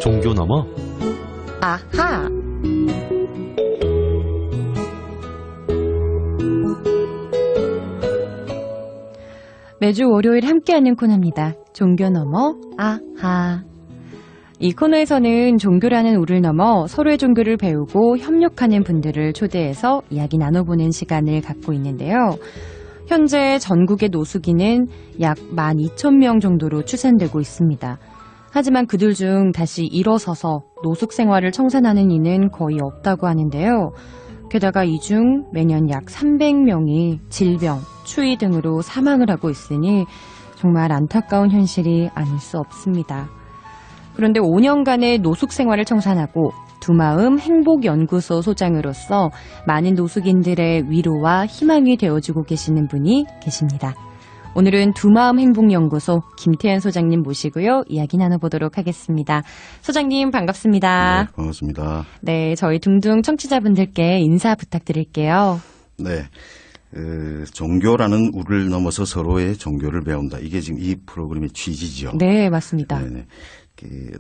종교 넘어 아하. 매주 월요일 함께하는 코너입니다. 종교 넘어 아하. 이 코너에서는 종교라는 우를 넘어 서로의 종교를 배우고 협력하는 분들을 초대해서 이야기 나눠보는 시간을 갖고 있는데요. 현재 전국의 노숙인은 약 12,000명 정도로 추산되고 있습니다. 하지만 그들 중 다시 일어서서 노숙 생활을 청산하는 이는 거의 없다고 하는데요. 게다가 이 중 매년 약 300명이 질병, 추위 등으로 사망을 하고 있으니 정말 안타까운 현실이 아닐 수 없습니다. 그런데 5년간의 노숙 생활을 청산하고 두마음 행복연구소 소장으로서 많은 노숙인들의 위로와 희망이 되어주고 계시는 분이 계십니다. 오늘은 두마음 행복연구소 김태현 소장님 모시고요. 이야기 나눠보도록 하겠습니다. 소장님 반갑습니다. 네, 반갑습니다. 네, 저희 둥둥 청취자분들께 인사 부탁드릴게요. 네, 종교라는 우를 넘어서 서로의 종교를 배운다. 이게 지금 이 프로그램의 취지죠. 네, 맞습니다. 네네.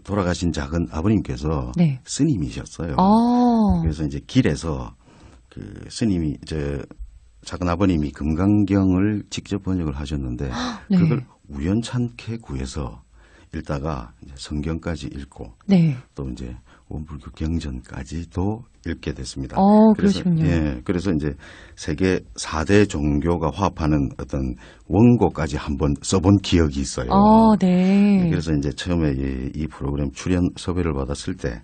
돌아가신 작은 아버님께서 네. 스님이셨어요. 그래서 이제 길에서 스님이 작은 아버님이 금강경을 직접 번역을 하셨는데 네. 그걸 우연찮게 구해서 읽다가 이제 성경까지 읽고 네. 또 이제 원불교 경전까지도 읽게 됐습니다. 그러시군요. 그래서 이제 세계 4대 종교가 화합하는 어떤 원고까지 한번 써본 기억이 있어요. 네. 그래서 이제 처음에 이 프로그램 출연 섭외를 받았을 때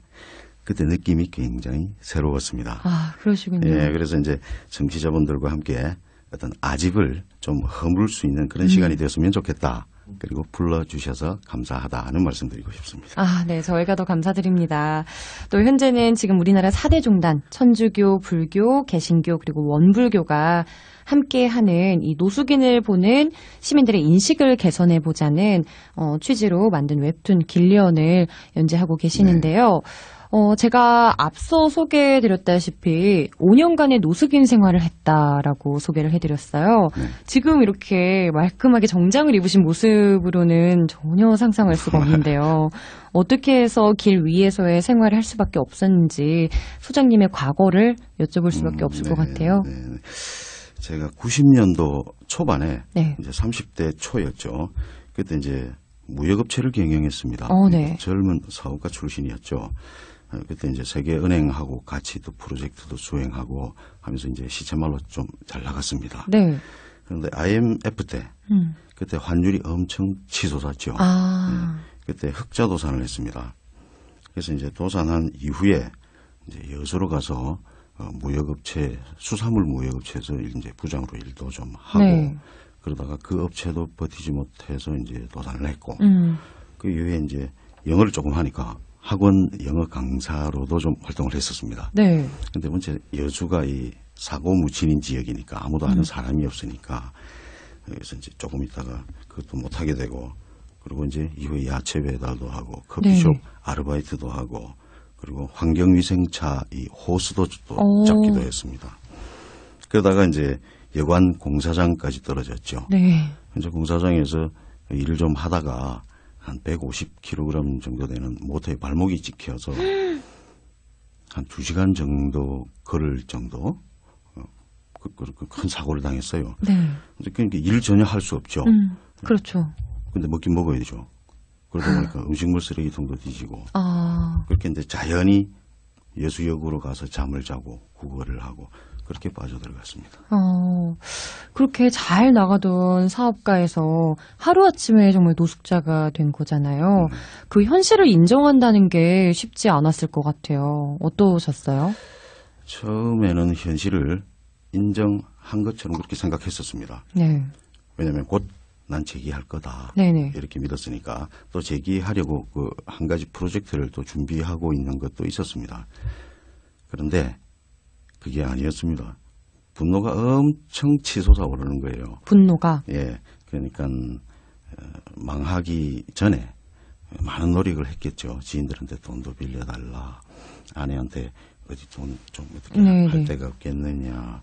그때 느낌이 굉장히 새로웠습니다. 그러시군요. 그래서 이제 청취자분들과 함께 어떤 아집을 좀 허물 수 있는 그런 시간이 되었으면 좋겠다. 그리고 불러주셔서 감사하다 하는 말씀드리고 싶습니다. 네. 저희가 더 감사드립니다. 또 현재는 지금 우리나라 4대 종단, 천주교, 불교, 개신교, 그리고 원불교가 함께하는 이 노숙인을 보는 시민들의 인식을 개선해보자는 취지로 만든 웹툰 길리언을 연재하고 계시는데요. 제가 앞서 소개해드렸다시피 5년간의 노숙인 생활을 했다라고 소개를 해드렸어요. 지금 이렇게 말끔하게 정장을 입으신 모습으로는 전혀 상상할 수가 없는데요. 어떻게 해서 길 위에서의 생활을 할 수밖에 없었는지 소장님의 과거를 여쭤볼 수밖에 없을 것 같아요. 제가 90년도 초반에 네. 이제 30대 초였죠. 그때 이제 무역업체를 경영했습니다. 네. 젊은 사업가 출신이었죠. 그때 이제 세계은행하고 같이 또 프로젝트도 수행하고 하면서 이제 시체말로 좀 잘 나갔습니다. 네. 그런데 IMF 때 그때 환율이 엄청 치솟았죠. 그때 흑자 도산을 했습니다. 그래서 이제 도산한 이후에 이제 여수로 가서 무역업체, 수산물 무역업체에서 이제 부장으로 일도 좀 하고 네. 그러다가 그 업체도 버티지 못해서 이제 도산을 했고 그 이후에 이제 영어를 조금 하니까 학원 영어 강사로도 좀 활동을 했었습니다. 네. 근데 문제 여수가 이 사고 무친인 지역이니까 아무도 아는 사람이 없으니까 그래서 이제 조금 있다가 그것도 못 하게 되고 그리고 이제 이후에 야채 배달도 하고 커피숍 네. 아르바이트도 하고 그리고 환경위생차 이 호스도 잡기도 했습니다. 그러다가 이제 여관 공사장까지 떨어졌죠. 네. 이제 공사장에서 일을 좀 하다가 한 150kg 정도 되는 모터에 발목이 찍혀서 한 2시간 정도 걸을 정도 큰 사고를 당했어요. 네. 그러니까 일 전혀 할 수 없죠. 그렇죠. 근데 먹긴 먹어야 되죠. 그러다 보니까 음식물 쓰레기통도 뒤지고 그렇게 이제 자연히 여수역으로 가서 잠을 자고 구걸을 하고 그렇게 빠져들어갔습니다. 그렇게 잘 나가던 사업가에서 하루아침에 정말 노숙자가 된 거잖아요. 그 현실을 인정한다는 게 쉽지 않았을 것 같아요. 어떠셨어요? 처음에는 현실을 인정한 것처럼 그렇게 생각했었습니다. 네. 왜냐하면 곧 난 재기할 거다. 네네. 이렇게 믿었으니까 또 재기하려고 그 한 가지 프로젝트를 또 준비하고 있는 것도 있었습니다. 그런데 그게 아니었습니다. 분노가 엄청 치솟아 오르는 거예요. 분노가? 예. 그러니까 망하기 전에 많은 노력을 했겠죠. 지인들한테 돈도 빌려달라. 아내한테 어디 돈 좀 어떻게 할 데가 없겠느냐.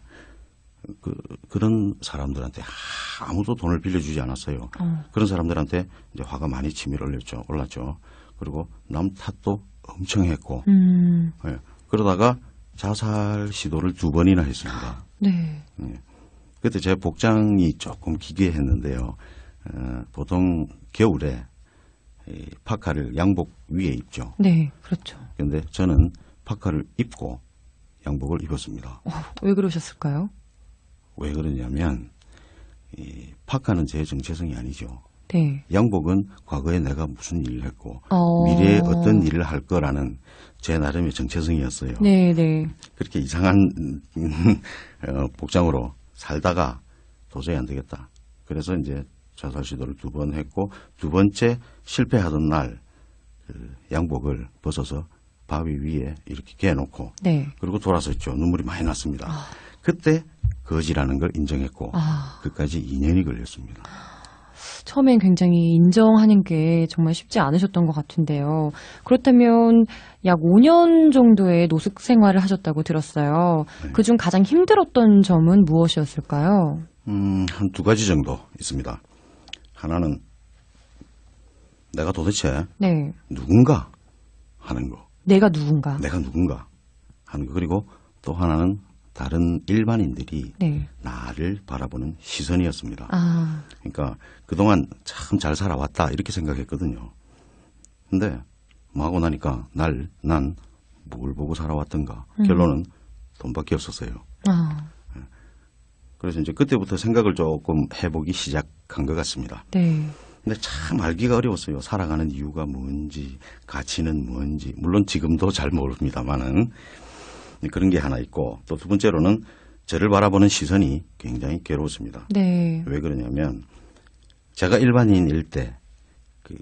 그런 사람들한테 아무도 돈을 빌려주지 않았어요. 그런 사람들한테 이제 화가 많이 치밀어 올랐죠. 그리고 남 탓도 엄청 했고, 예. 그러다가 자살 시도를 2번이나 했습니다. 네. 예. 그때 제 복장이 조금 기괴했는데요. 보통 겨울에 이 파카를 양복 위에 입죠. 네, 그렇죠. 그런데 저는 파카를 입고 양복을 입었습니다. 왜 그러셨을까요? 왜 그러냐면 이 파카는 제 정체성이 아니죠. 네. 양복은 과거에 내가 무슨 일을 했고 미래에 어떤 일을 할 거라는 제 나름의 정체성이었어요. 네, 네. 그렇게 이상한 복장으로 살다가 도저히 안 되겠다. 그래서 이제 자살 시도를 2번 했고 2번째 실패하던 날 그 양복을 벗어서 바위 위에 이렇게 개놓고 네. 그리고 돌아섰죠. 눈물이 많이 났습니다. 그때 거지라는 걸 인정했고 그까지 2년이 걸렸습니다. 처음엔 굉장히 인정하는 게 정말 쉽지 않으셨던 것 같은데요. 그렇다면 약 5년 정도의 노숙 생활을 하셨다고 들었어요. 네. 그중 가장 힘들었던 점은 무엇이었을까요? 한 2가지 정도 있습니다. 하나는 내가 도대체 네. 누군가 하는 거. 내가 누군가. 내가 누군가 하는 거. 그리고 또 하나는 다른 일반인들이 네. 나를 바라보는 시선이었습니다. 아. 그러니까 그동안 참 잘 살아왔다 이렇게 생각했거든요. 근데 뭐 하고 나니까 난 뭘 보고 살아왔던가. 결론은 돈밖에 없었어요. 아. 그래서 이제 그때부터 생각을 조금 해보기 시작한 것 같습니다. 네. 근데 참 알기가 어려웠어요. 살아가는 이유가 뭔지, 가치는 뭔지. 물론 지금도 잘 모릅니다만은 그런 게 하나 있고 또 2번째로는 저를 바라보는 시선이 굉장히 괴로웠습니다. 네. 왜 그러냐면 제가 일반인일 때 그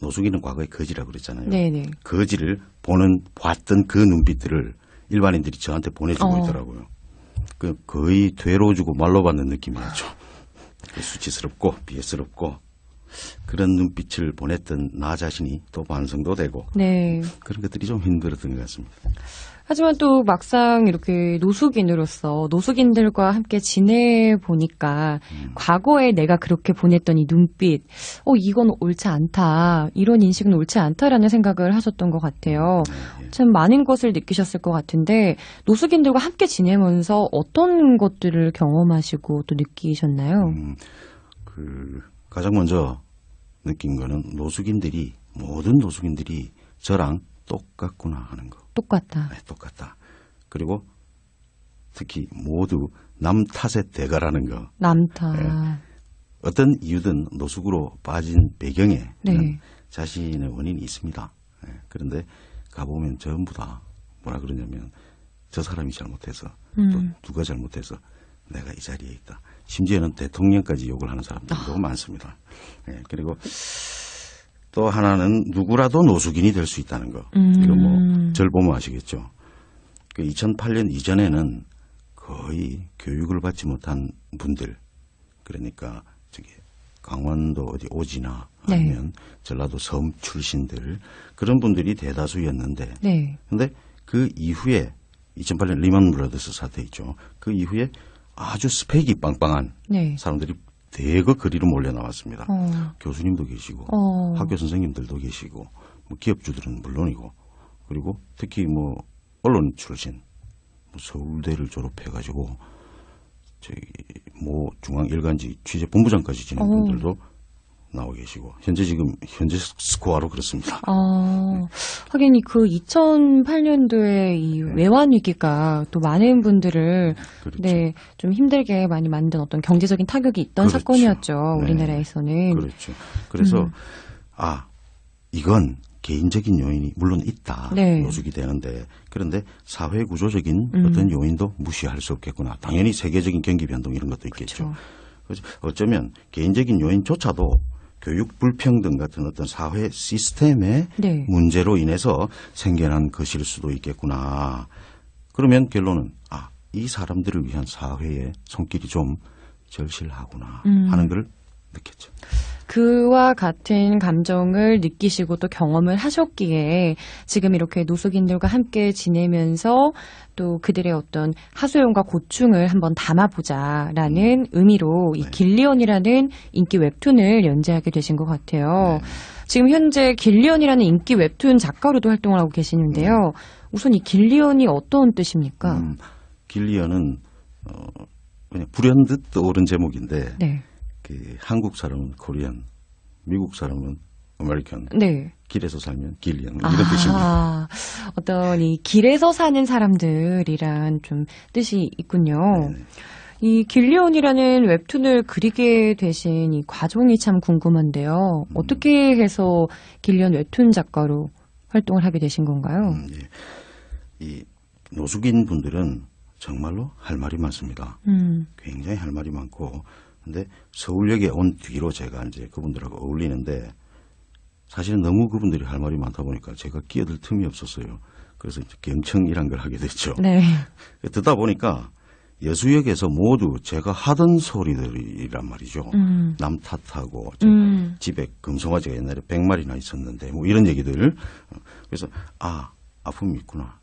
노숙인은 과거에 거지라고 그랬잖아요. 네네. 거지를 봤던 그 눈빛들을 일반인들이 저한테 보내주고 있더라고요. 그 거의 되로 주고 말로 받는 느낌이었죠. 수치스럽고 비애스럽고 그런 눈빛을 보냈던 나 자신이 또 반성도 되고 네. 그런 것들이 좀 힘들었던 것 같습니다. 하지만 또 막상 이렇게 노숙인으로서 노숙인들과 함께 지내보니까 과거에 내가 그렇게 보냈던 이 눈빛, 이건 옳지 않다. 이런 인식은 옳지 않다라는 생각을 하셨던 것 같아요. 참 많은 것을 느끼셨을 것 같은데 노숙인들과 함께 지내면서 어떤 것들을 경험하시고 또 느끼셨나요? 가장 먼저 느낀 거는 모든 노숙인들이 저랑 똑같구나 하는 거. 똑같다. 네, 똑같다. 그리고 특히 모두 남 탓에 대가라는 거. 남 탓. 네. 어떤 이유든 노숙으로 빠진 배경에 네. 자신의 원인이 있습니다. 네. 그런데 가보면 전부 다 뭐라 그러냐면 저 사람이 잘못해서 또 누가 잘못해서 내가 이 자리에 있다. 심지어는 대통령까지 욕을 하는 사람들도 많습니다. 네. 그리고 또 하나는 누구라도 노숙인이 될 수 있다는 거. 이거 뭐 절 보면 아시겠죠. 그 2008년 이전에는 거의 교육을 받지 못한 분들, 그러니까 저기 강원도 어디 오지나 아니면 전라도 섬 출신들 그런 분들이 대다수였는데, 근데 그 이후에 2008년 리먼 브라더스 사태 있죠. 그 이후에 아주 스펙이 빵빵한 사람들이 대거 그리로 몰려 나왔습니다. 교수님도 계시고 학교 선생님들도 계시고 뭐 기업주들은 물론이고 그리고 특히 뭐 언론 출신 뭐 서울대를 졸업해가지고 저기 뭐 중앙일간지 취재 본부장까지 지낸 분들도 나와 계시고 현재 스코어로 그렇습니다. 하긴 그 2008년도에 이 외환 위기가 또 많은 분들을 좀 힘들게 많이 만든 어떤 경제적인 타격이 있던 사건이었죠. 우리나라에서는. 그렇죠. 그래서 이건 개인적인 요인이 물론 있다. 노숙이 되는데 그런데 사회 구조적인 어떤 요인도 무시할 수 없겠구나. 당연히 세계적인 경기 변동 이런 것도 있겠죠. 그렇죠. 어쩌면 개인적인 요인조차도 교육 불평등 같은 어떤 사회 시스템의 문제로 인해서 생겨난 것일 수도 있겠구나. 그러면 결론은 이 사람들을 위한 사회의 손길이 좀 절실하구나 하는 걸 느꼈죠. 그와 같은 감정을 느끼시고 또 경험을 하셨기에 지금 이렇게 노숙인들과 함께 지내면서 또 그들의 어떤 하소연과 고충을 한번 담아보자라는 의미로 이 길리언이라는 인기 웹툰을 연재하게 되신 것 같아요. 지금 현재 길리언이라는 인기 웹툰 작가로도 활동을 하고 계시는데요. 우선 이 길리언이 어떤 뜻입니까? 길리언은 그냥 불현듯 떠오른 제목인데 네. 그 한국 사람은 코리안, 미국 사람은 아메리칸, 네. 길에서 살면 길리언 이런 뜻입니다. 어떤 이 길에서 사는 사람들이란 좀 뜻이 있군요. 네네. 이 길리언이라는 웹툰을 그리게 되신 이 과정이 참 궁금한데요. 어떻게 해서 길리언 웹툰 작가로 활동을 하게 되신 건가요? 예. 이 노숙인 분들은 정말로 할 말이 많습니다. 굉장히 할 말이 많고, 근데 서울역에 온 뒤로 제가 이제 그분들하고 어울리는데 사실은 너무 그분들이 할 말이 많다 보니까 제가 끼어들 틈이 없었어요. 그래서 이제 경청이란 걸 하게 됐죠. 네. 듣다 보니까 여수역에서 모두 제가 하던 소리들이란 말이죠. 남 탓하고 집에 금송아지가 옛날에 100마리나 있었는데 뭐 이런 얘기들. 그래서 아픔이 있구나.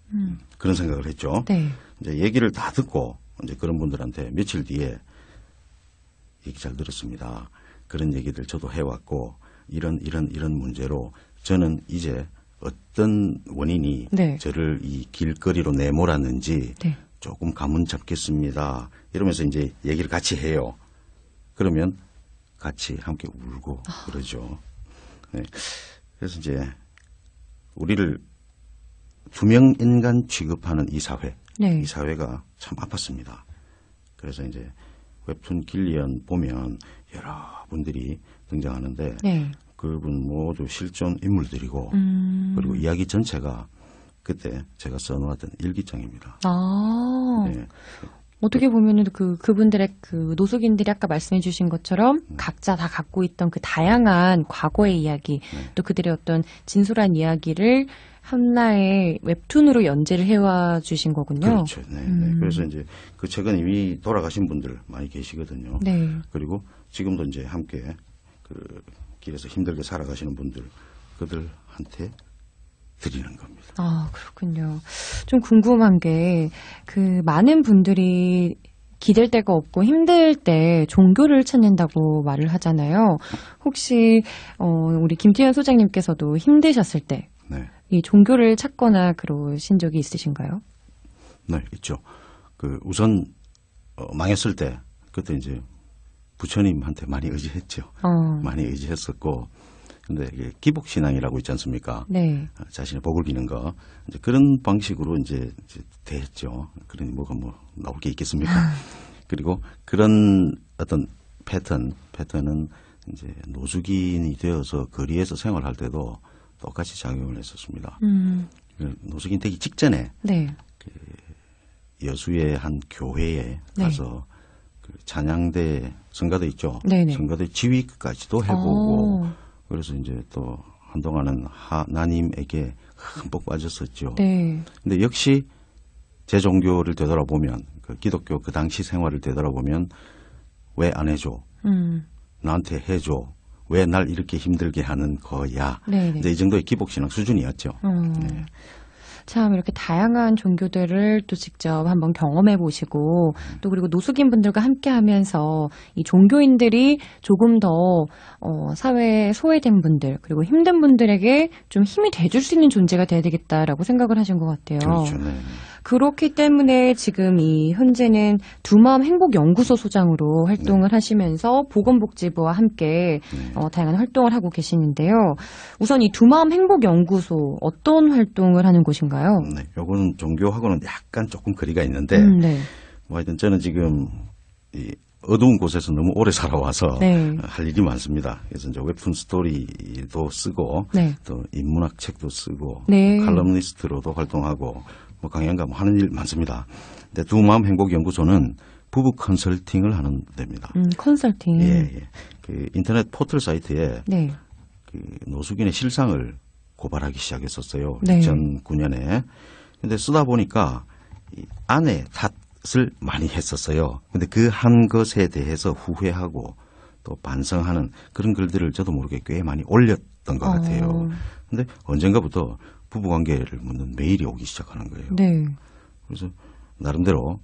그런 생각을 했죠. 네. 이제 얘기를 다 듣고 이제 그런 분들한테 며칠 뒤에 얘기 잘 들었습니다. 그런 얘기들 저도 해왔고 이런 문제로 저는 이제 어떤 원인이 네. 저를 이 길거리로 내몰았는지 네. 조금 감은 잡겠습니다. 이러면서 이제 얘기를 같이 해요. 그러면 같이 함께 울고 그러죠. 네. 그래서 이제 우리를 투명 인간 취급하는 이 사회, 네. 이 사회가 참 아팠습니다. 그래서 이제 웹툰 길리언 보면 여러 분들이 등장하는데 네. 그분 모두 실존 인물들이고 그리고 이야기 전체가 그때 제가 써놓았던 일기장입니다. 네. 어떻게 보면은 그분들의 그 노숙인들이 아까 말씀해 주신 것처럼 각자 다 갖고 있던 그 다양한 과거의 이야기, 또 그들의 어떤 진솔한 이야기를 하나의 웹툰으로 연재를 해와 주신 거군요. 그렇죠. 네. 네. 그래서 이제 그 책은 이미 돌아가신 분들 많이 계시거든요. 네. 그리고 지금도 이제 함께 그 길에서 힘들게 살아가시는 분들, 그들한테 드리는 겁니다. 그렇군요. 좀 궁금한 게, 많은 분들이 기댈 데가 없고 힘들 때 종교를 찾는다고 말을 하잖아요. 혹시, 우리 김태현 소장님께서도 힘드셨을 때, 네. 이 종교를 찾거나 그러신 적이 있으신가요? 네, 있죠. 우선, 망했을 때, 그때 이제 부처님한테 많이 의지했죠. 많이 의지했었고, 근데 이게 기복신앙이라고 있지 않습니까? 네. 자신의 복을 비는 거. 이제 그런 방식으로 이제 대했죠. 그러니 뭐가 나올 게 있겠습니까? 그리고 그런 어떤 패턴은 이제 노숙인이 되어서 거리에서 생활할 때도 똑같이 작용을 했었습니다. 노숙인 되기 직전에 네. 여수의 한 교회에 가서 찬양대 성가대 있죠. 네네. 성가대 지휘까지도 해보고 그래서 이제 또 한동안은 하나님에게 흠뻑 빠졌었죠. 네. 근데 역시 제 종교를 되돌아보면 그 기독교 그 당시 생활을 되돌아보면 왜 안 해줘? 나한테 해줘. 왜 날 이렇게 힘들게 하는 거야? 네네. 이제 이 정도의 기복신앙 수준이었죠. 네. 참 이렇게 다양한 종교들을 또 직접 한번 경험해 보시고 또 그리고 노숙인 분들과 함께 하면서 이 종교인들이 조금 더 사회에 소외된 분들 그리고 힘든 분들에게 좀 힘이 돼줄 수 있는 존재가 돼야 되겠다라고 생각을 하신 것 같아요. 그렇죠. 네. 그렇기 때문에 지금 이 현재는 두마음 행복연구소 소장으로 활동을 하시면서 보건복지부와 함께 다양한 활동을 하고 계시는데요. 우선 이 두마음 행복연구소 어떤 활동을 하는 곳인가요? 네, 요거는 종교하고는 약간 조금 거리가 있는데 네. 뭐 하여튼 저는 지금 이 어두운 곳에서 너무 오래 살아와서 할 일이 많습니다. 그래서 이제 웹툰 스토리도 쓰고 또 인문학 책도 쓰고 칼럼니스트로도 활동하고 뭐 강연가 뭐 하는 일 많습니다. 근데 두마음 행복연구소는 부부 컨설팅을 하는 데입니다. 컨설팅. 예. 그 인터넷 포털 사이트에 그 노숙인의 실상을 고발하기 시작했었어요. 2009년에. 근데 쓰다 보니까 이 아내 탓을 많이 했었어요. 근데 그 한 것에 대해서 후회하고 또 반성하는 그런 글들을 저도 모르게 꽤 많이 올렸던 것 같아요. 근데 언젠가부터 부부관계를 묻는 메일이 오기 시작하는 거예요. 네. 그래서 나름대로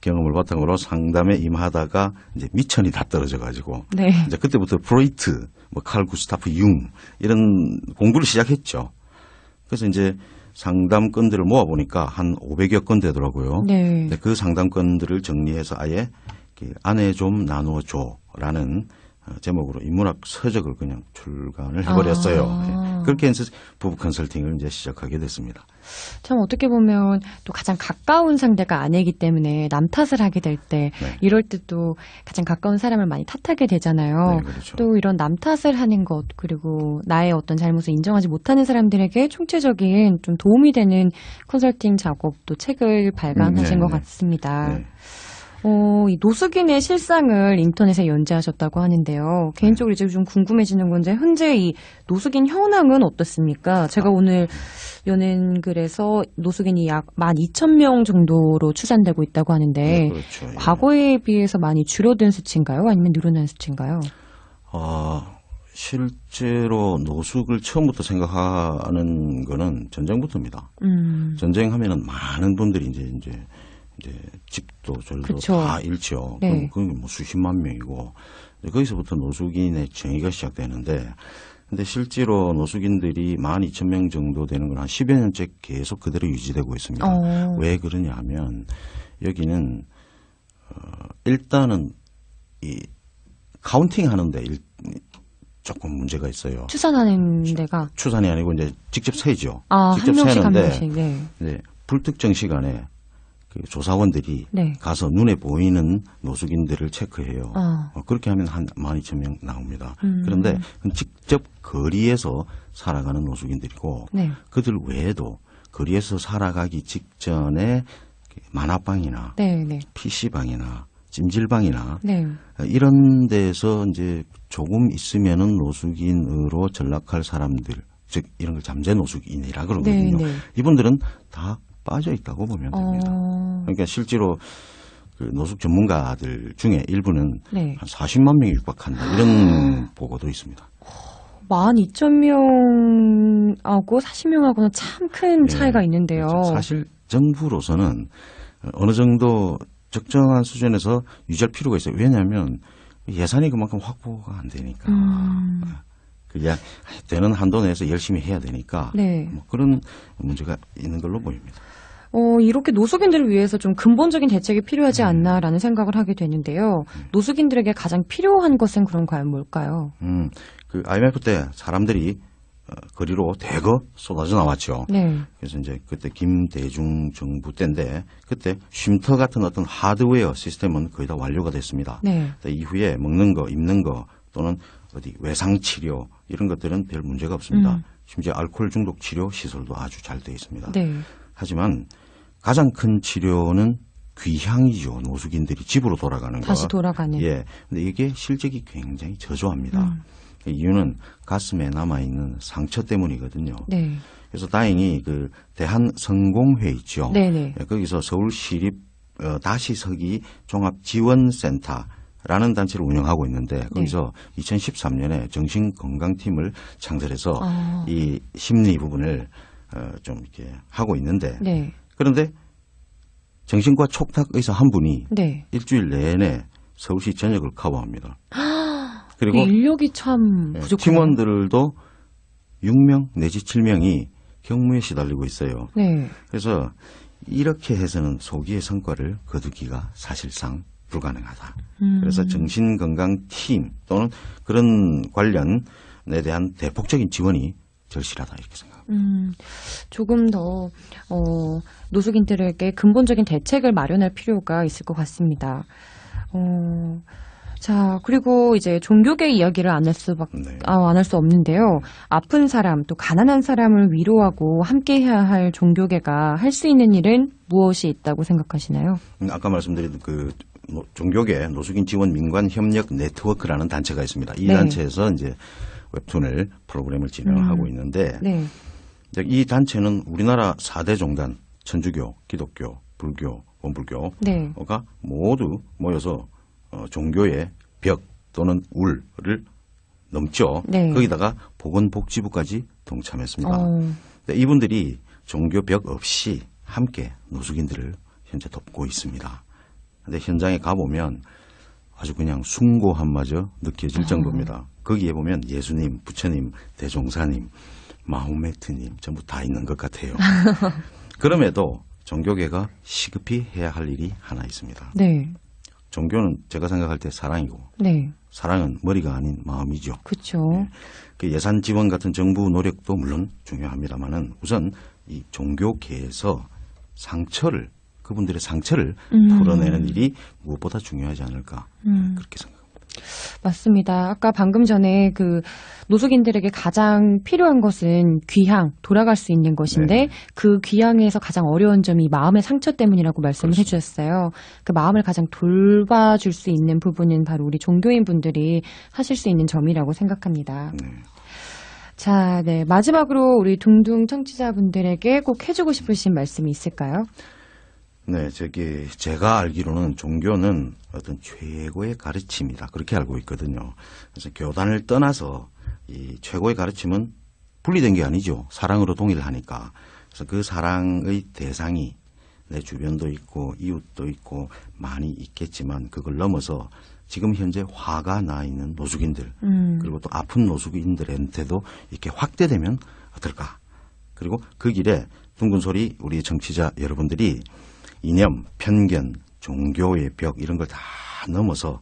경험을 바탕으로 상담에 임하다가 이제 미천이 다 떨어져가지고 네. 이제 그때부터 프로이트, 뭐 칼 구스타프 융 이런 공부를 시작했죠. 그래서 이제 상담건들을 모아보니까 한 500여 건 되더라고요. 네. 그 상담건들을 정리해서 아예 아내 좀 나눠줘라는 제목으로 인문학 서적을 그냥 출간을 해버렸어요. 네. 그렇게 해서 부부 컨설팅을 이제 시작하게 됐습니다. 참 어떻게 보면 또 가장 가까운 상대가 아내이기 때문에 남 탓을 하게 될 때 네. 이럴 때 또 가장 가까운 사람을 많이 탓하게 되잖아요. 네, 그렇죠. 또 이런 남 탓을 하는 것 그리고 나의 어떤 잘못을 인정하지 못하는 사람들에게 총체적인 좀 도움이 되는 컨설팅 작업도 책을 발간하신 것 같습니다. 네. 이 노숙인의 실상을 인터넷에 연재하셨다고 하는데요. 개인적으로 이제 좀 궁금해지는 건데 현재 이 노숙인 현황은 어떻습니까? 제가 오늘 연예인글에서 노숙인이 약 12,000명 정도로 추산되고 있다고 하는데 네, 그렇죠. 예. 과거에 비해서 많이 줄어든 수치인가요? 아니면 늘어난 수치인가요? 실제로 노숙을 처음부터 생각하는 거는 전쟁부터입니다. 전쟁하면은 많은 분들이 이제 집도 절도 그쵸. 다 잃죠. 네. 그럼 뭐 수십만 명이고 거기서부터 노숙인의 정의가 시작되는데, 근데 실제로 노숙인들이 12,000명 정도 되는 건 한 10여 년째 계속 그대로 유지되고 있습니다. 왜 그러냐 하면 여기는 일단은 이 카운팅 하는데 조금 문제가 있어요. 추산하는 데가 추산이 아니고 이제 직접 세죠. 직접 한 명씩 세는데 한 명씩. 네. 네, 불특정 시간에 그 조사원들이 네. 가서 눈에 보이는 노숙인들을 체크해요. 그렇게 하면 한 12,000명 나옵니다. 그런데 직접 거리에서 살아가는 노숙인들이고 네. 그들 외에도 거리에서 살아가기 직전에 만화방이나 네, 네. PC방이나 찜질방이나 네. 이런 데서 이제 조금 있으면은 노숙인으로 전락할 사람들, 즉 이런 걸 잠재 노숙인이라 그러거든요. 네, 네. 이분들은 다 빠져 있다고 보면 됩니다. 그러니까 실제로 그 노숙 전문가들 중에 일부는 네. 한 40만 명이 육박한다 이런 보고도 있습니다. 12,000명하고 40명하고는 참 큰 차이가 있는데요. 그렇죠. 사실 정부로서는 어느 정도 적정한 수준에서 유지할 필요가 있어요. 왜냐하면 예산이 그만큼 확보가 안 되니까. 그냥 되는 한도 내에서 열심히 해야 되니까 네. 뭐 그런 문제가 있는 걸로 보입니다. 이렇게 노숙인들을 위해서 좀 근본적인 대책이 필요하지 않나라는 생각을 하게 되는데요. 노숙인들에게 가장 필요한 것은 그럼 과연 뭘까요? 그 IMF 때 사람들이 거리로 대거 쏟아져 나왔죠. 네. 그래서 이제 그때 김대중 정부 때인데 그때 쉼터 같은 어떤 하드웨어 시스템은 거의 다 완료가 됐습니다. 네. 이후에 먹는 거, 입는 거 또는 어디 외상 치료 이런 것들은 별 문제가 없습니다. 심지어 알코올 중독 치료 시설도 아주 잘 되어 있습니다. 네. 하지만 가장 큰 치료는 귀향이죠. 노숙인들이 집으로 돌아가는 거. 다시 돌아가는. 예. 근데 이게 실적이 굉장히 저조합니다. 이유는 가슴에 남아있는 상처 때문이거든요. 네. 그래서 다행히 그 대한성공회 있죠. 네네. 예, 거기서 서울시립 다시 서기 종합지원센터라는 단체를 운영하고 있는데 거기서 2013년에 정신건강팀을 창설해서 이 심리 부분을 좀 이렇게 하고 있는데 네. 그런데 정신과 촉탁 의사 한 분이 네. 일주일 내내 서울시 전역을 커버합니다. 그리고 그 인력이 참 부족해요. 팀원들도 6명 내지 7명이 경무에 시달리고 있어요. 네. 그래서 이렇게 해서는 소기의 성과를 거두기가 사실상 불가능하다. 그래서 정신건강팀 또는 그런 관련에 대한 대폭적인 지원이 절실하다 이렇게 생각합니다. 조금 더 노숙인들에게 근본적인 대책을 마련할 필요가 있을 것 같습니다. 자, 그리고 이제 종교계 이야기를 안 할 수 없는데요. 아픈 사람, 또 가난한 사람을 위로하고 함께 해야 할 종교계가 할 수 있는 일은 무엇이 있다고 생각하시나요? 아까 말씀드린 그 종교계 노숙인 지원 민관 협력 네트워크라는 단체가 있습니다. 이 단체에서 이제 웹툰을 프로그램을 진행하고 있는데 네. 이 단체는 우리나라 4대 종단, 천주교, 기독교, 불교, 원불교가 모두 모여서 종교의 벽, 또는 울을 넘죠. 네. 거기다가 보건복지부까지 동참했습니다. 근데 이분들이 종교 벽 없이 함께 노숙인들을 현재 돕고 있습니다. 근데 현장에 가보면 아주 그냥 숭고함마저 느껴질 정도입니다. 거기에 보면 예수님, 부처님, 대종사님, 마호메트님 전부 다 있는 것 같아요. 그럼에도 종교계가 시급히 해야 할 일이 하나 있습니다. 네. 종교는 제가 생각할 때 사랑이고 네. 사랑은 머리가 아닌 마음이죠. 그렇죠. 네. 그 예산 지원 같은 정부 노력도 물론 중요합니다만은 우선 이 종교계에서 상처를 그분들의 상처를 풀어내는 일이 무엇보다 중요하지 않을까 그렇게 생각합니다. 맞습니다. 아까 방금 전에 그 노숙인들에게 가장 필요한 것은 귀향, 돌아갈 수 있는 것인데 네. 그 귀향에서 가장 어려운 점이 마음의 상처 때문이라고 말씀을 그렇습니다. 해주셨어요. 그 마음을 가장 돌봐줄 수 있는 부분은 바로 우리 종교인 분들이 하실 수 있는 점이라고 생각합니다. 네. 자, 네. 마지막으로 우리 둥둥 청취자분들에게 꼭 해주고 싶으신 말씀이 있을까요? 네, 제가 알기로는 종교는 어떤 최고의 가르침이다. 그렇게 알고 있거든요. 그래서 교단을 떠나서 이 최고의 가르침은 분리된 게 아니죠. 사랑으로 동일하니까. 그래서 그 사랑의 대상이 내 주변도 있고 이웃도 있고 많이 있겠지만 그걸 넘어서 지금 현재 화가 나 있는 노숙인들 그리고 또 아픈 노숙인들한테도 이렇게 확대되면 어떨까. 그리고 그 길에 둥근 소리 우리 청취자 여러분들이 이념, 편견, 종교의 벽 이런 걸 다 넘어서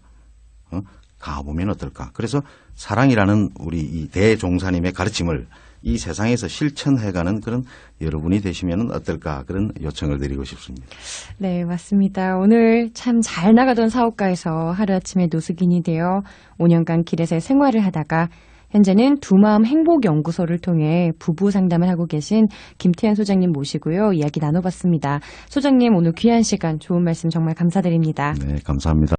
가보면 어떨까. 그래서 사랑이라는 우리 이 대종사님의 가르침을 이 세상에서 실천해가는 그런 여러분이 되시면 어떨까 그런 요청을 드리고 싶습니다. 네, 맞습니다. 오늘 참 잘 나가던 사업가에서 하루아침에 노숙인이 되어 5년간 길에서 생활을 하다가 현재는 두마음 행복연구소를 통해 부부 상담을 하고 계신 김태현 소장님 모시고요. 이야기 나눠봤습니다. 소장님 오늘 귀한 시간 좋은 말씀 정말 감사드립니다. 네, 감사합니다.